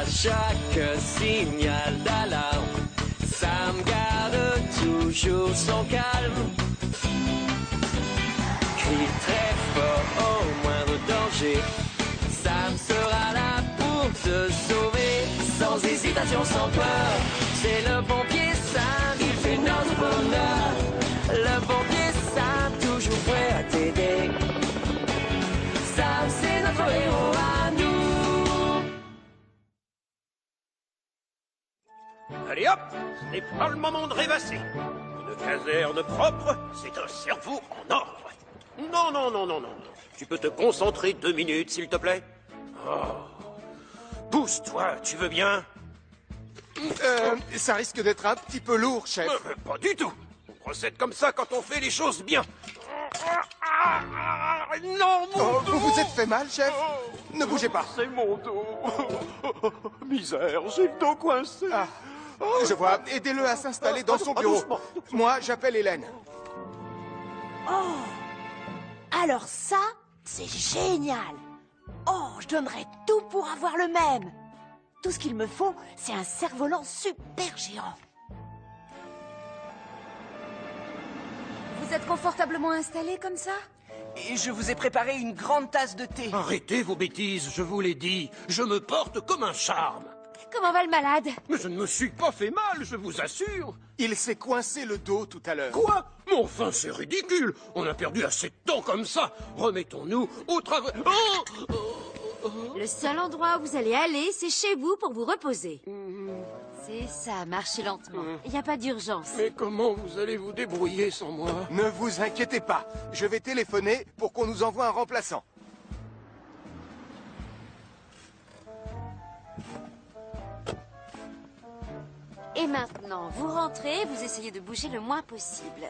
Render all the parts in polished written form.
chaque signal d'alarme, Sam garde toujours son calme. Crie très fort au moindre danger, Sam sera là pour te sauver. Sans hésitation, sans peur, c'est le pompier Sam, il fait notre bonheur. Le pompier Sam, toujours prêt à t'aider. Sam, c'est notre héros à nous. Allez hop, ce n'est pas le moment de rêvasser. Une caserne propre, c'est un cerveau en ordre. Non, non, non, non, non. Tu peux te concentrer 2 minutes, s'il te plaît? Oh. Pousse-toi, tu veux bien? Ça risque d'être un petit peu lourd, chef. Pas du tout. On procède comme ça quand on fait les choses bien. Non, mon dos! Vous vous êtes fait mal, chef? Ne bougez pas. C'est mon dos. Misère, j'ai le dos coincé. Ah, je vois. Aidez-le à s'installer dans son bureau. Doucement. Moi, j'appelle Hélène. Oh! Alors ça, c'est génial! Oh, je donnerais tout pour avoir le même! Tout ce qu'il me faut, c'est un cerf-volant super géant. Vous êtes confortablement installé comme ça? Et je vous ai préparé une grande tasse de thé. Arrêtez vos bêtises, je vous l'ai dit. Je me porte comme un charme. Comment va le malade? Mais je ne me suis pas fait mal, je vous assure. Il s'est coincé le dos tout à l'heure. Quoi? Mais enfin, c'est ridicule. On a perdu assez de temps comme ça. Remettons-nous au travail. Le seul endroit où vous allez aller, c'est chez vous pour vous reposer. C'est ça, marchez lentement. Il n'y a pas d'urgence. Mais comment vous allez vous débrouiller sans moi? Ne vous inquiétez pas. Je vais téléphoner pour qu'on nous envoie un remplaçant. Et maintenant, vous rentrez, vous essayez de bouger le moins possible.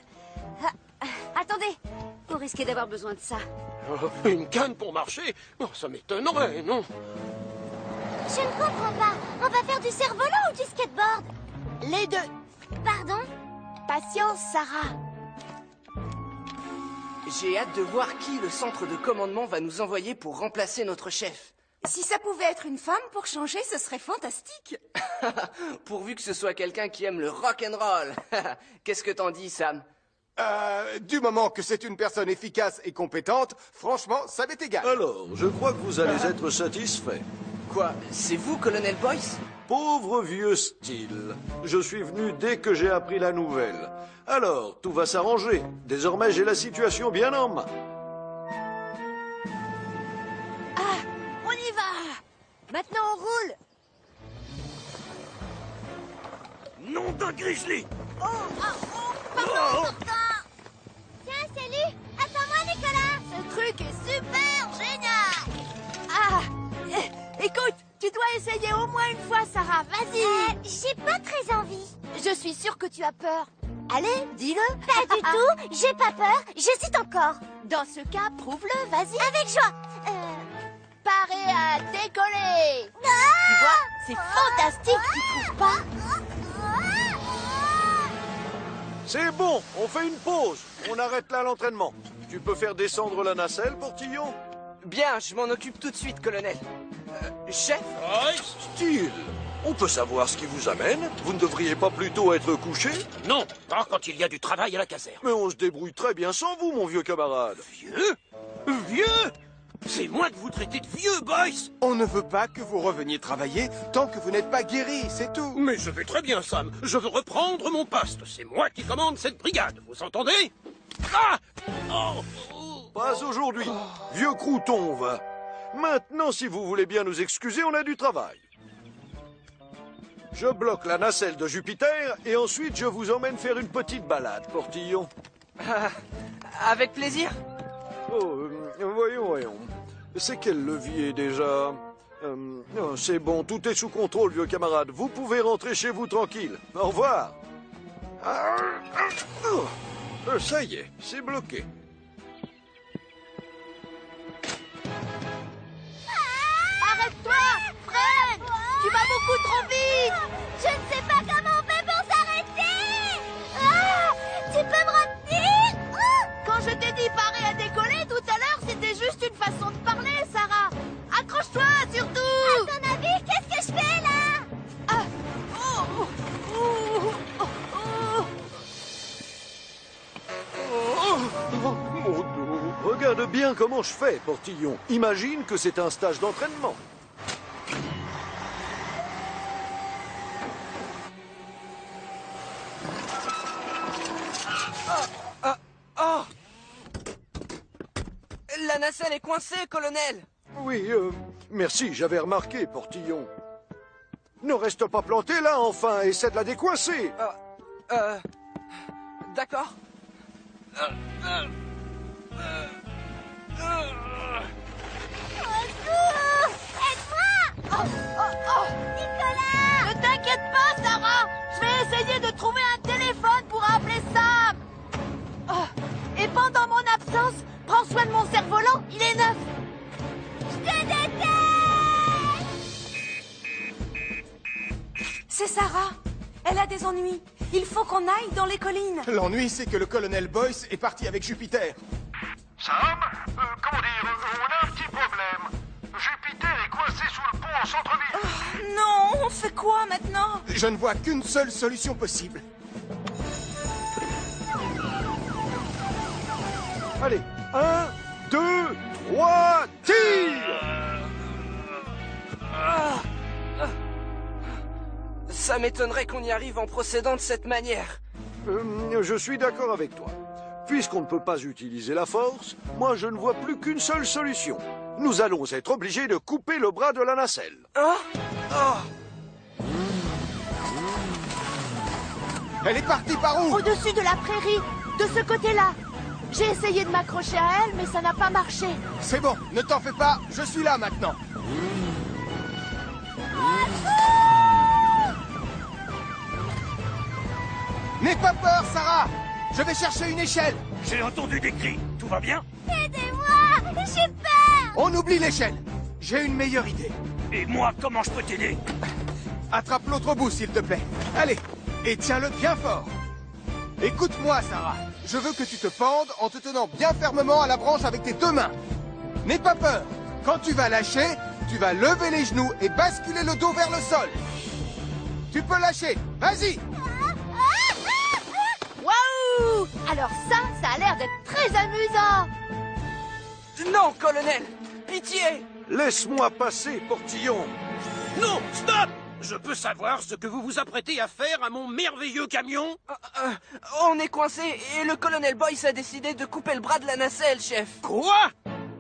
Attendez, vous risquez d'avoir besoin de ça. Une canne pour marcher? Oh, ça m'étonnerait, non? Je ne comprends pas. On va faire du cerf-volant ou du skateboard? Les deux. Pardon? Patience, Sarah. J'ai hâte de voir qui le centre de commandement va nous envoyer pour remplacer notre chef. Si ça pouvait être une femme pour changer, ce serait fantastique. Pourvu que ce soit quelqu'un qui aime le rock'n'roll. Qu'est-ce que t'en dis, Sam? Du moment que c'est une personne efficace et compétente, franchement, ça m'est égal. Alors, je crois que vous allez être satisfait. Quoi? C'est vous, colonel Boyce? Pauvre vieux Steele. Je suis venu dès que j'ai appris la nouvelle. Alors, tout va s'arranger. Désormais, j'ai la situation bien en main. On y va! Maintenant, on roule! Nom d'un grizzly! Pardon! Tiens, salut! Attends-moi, Nicolas! Ce truc est super génial! Ah! Écoute, tu dois essayer au moins une fois, Sarah. Vas-y! J'ai pas très envie. Je suis sûre que tu as peur. Allez, dis-le! Pas du tout, j'ai pas peur, j'hésite encore. Dans ce cas, prouve-le, vas-y! Avec joie. Paré à décoller! Tu vois, c'est fantastique, tu trouves pas? C'est bon, on fait une pause. On arrête là l'entraînement. Tu peux faire descendre la nacelle, Portillon? Bien, je m'en occupe tout de suite, colonel. Chef? Steele, on peut savoir ce qui vous amène? Vous ne devriez pas plutôt être couché? Non, pas quand il y a du travail à la caserne. Mais on se débrouille très bien sans vous, mon vieux camarade. Vieux? Vieux? C'est moi que vous traitez de vieux, Boyce! On ne veut pas que vous reveniez travailler tant que vous n'êtes pas guéri, c'est tout. Mais je vais très bien, Sam. Je veux reprendre mon poste. C'est moi qui commande cette brigade. Vous entendez? Ah! Pas aujourd'hui. Vieux crouton, va. Maintenant, si vous voulez bien nous excuser, on a du travail. Je bloque la nacelle de Jupiter et ensuite je vous emmène faire une petite balade, Portillon. Avec plaisir. Voyons. C'est quel levier déjà? C'est bon, tout est sous contrôle, vieux camarade. Vous pouvez rentrer chez vous tranquille. Au revoir. Ça y est, c'est bloqué. Arrête-toi! Fred! Tu vas beaucoup trop vite! Je ne sais pas comment on fait pour s'arrêter! Tu peux me retenir? Quand je t'ai dit parer à décoller tout à l'heure, c'était juste une façon de parler, Sarah! Accroche-toi, surtout! À ton avis, qu'est-ce que je fais là? bien comment je fais, Portillon. Imagine que c'est un stage d'entraînement. Oh! La nacelle est coincée, colonel! Oui, merci, j'avais remarqué, Portillon. Ne reste pas planté là, enfin, essaie de la décoincer. D'accord. Aide-moi! Nicolas! Ne t'inquiète pas, Sarah! Je vais essayer de trouver un téléphone pour appeler Sam! Oh, et pendant mon absence, prends soin de mon cerf-volant, il est neuf! Je te déteste! C'est Sarah. Elle a des ennuis. Il faut qu'on aille dans les collines. L'ennui, c'est que le colonel Boyce est parti avec Jupiter. Sam, comment dire, on a un petit problème. Jupiter est coincé sous le pont en centre-ville. Non, on fait quoi maintenant? Je ne vois qu'une seule solution possible. Allez, 1, 2, 3, tire! Ça m'étonnerait qu'on y arrive en procédant de cette manière. Je suis d'accord avec toi. Puisqu'on ne peut pas utiliser la force, moi je ne vois plus qu'une seule solution. Nous allons être obligés de couper le bras de la nacelle. Elle est partie par où? Au-dessus de la prairie, de ce côté-là. J'ai essayé de m'accrocher à elle, mais ça n'a pas marché. C'est bon, ne t'en fais pas, je suis là maintenant. N'aie pas peur, Sarah! Je vais chercher une échelle. J'ai entendu des cris. Tout va bien? Aidez-moi! J'ai peur! On oublie l'échelle. J'ai une meilleure idée. Et moi, comment je peux t'aider? Attrape l'autre bout, s'il te plaît. Allez, et tiens-le bien fort. Écoute-moi, Sarah. Je veux que tu te pendes en te tenant bien fermement à la branche avec tes deux mains. N'aie pas peur. Quand tu vas lâcher, tu vas lever les genoux et basculer le dos vers le sol. Tu peux lâcher. Vas-y. Waouh! Alors ça a l'air d'être très amusant! Non, colonel! Pitié! Laisse-moi passer, Portillon. Non, stop! Je peux savoir ce que vous vous apprêtez à faire à mon merveilleux camion? On est coincé et le colonel Boyce a décidé de couper le bras de la nacelle, chef. Quoi?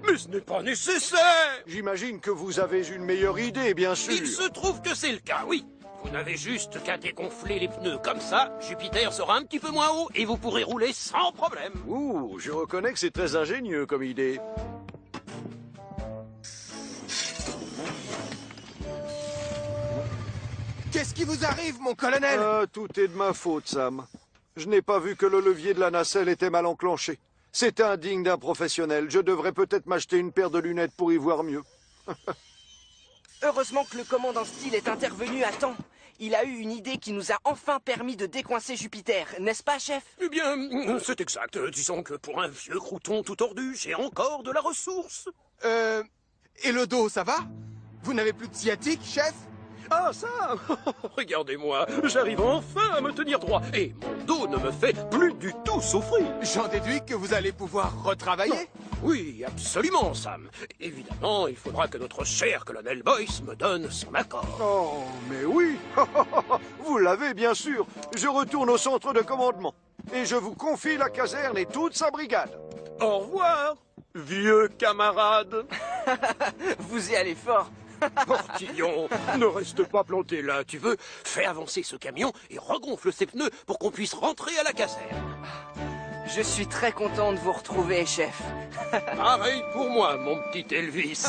Mais ce n'est pas nécessaire! J'imagine que vous avez une meilleure idée, bien sûr. Il se trouve que c'est le cas, oui. Vous n'avez juste qu'à dégonfler les pneus comme ça, Jupiter sera un petit peu moins haut et vous pourrez rouler sans problème. Ouh, je reconnais que c'est très ingénieux comme idée. Qu'est-ce qui vous arrive, mon colonel? Tout est de ma faute, Sam. Je n'ai pas vu que le levier de la nacelle était mal enclenché. C'est indigne d'un professionnel. Je devrais peut-être m'acheter une paire de lunettes pour y voir mieux. Heureusement que le commandant Steele est intervenu à temps. Il a eu une idée qui nous a enfin permis de décoincer Jupiter, n'est-ce pas, chef? Eh bien, c'est exact. Disons que pour un vieux crouton tout tordu, j'ai encore de la ressource. Et le dos, ça va? Vous n'avez plus de sciatique, chef? Ah, ça! Regardez-moi, j'arrive enfin à me tenir droit. Et mon dos ne me fait plus du tout souffrir. J'en déduis que vous allez pouvoir retravailler? Oui, absolument, Sam. Évidemment, il faudra que notre cher colonel Boyce me donne son accord. Oh, mais oui. Vous l'avez, bien sûr. Je retourne au centre de commandement. Et je vous confie la caserne et toute sa brigade. Au revoir, vieux camarade. Vous y allez fort. Portillon, ne reste pas planté là, tu veux? Fais avancer ce camion et regonfle ses pneus pour qu'on puisse rentrer à la caserne. Je suis très content de vous retrouver, chef. Pareil pour moi, mon petit Elvis.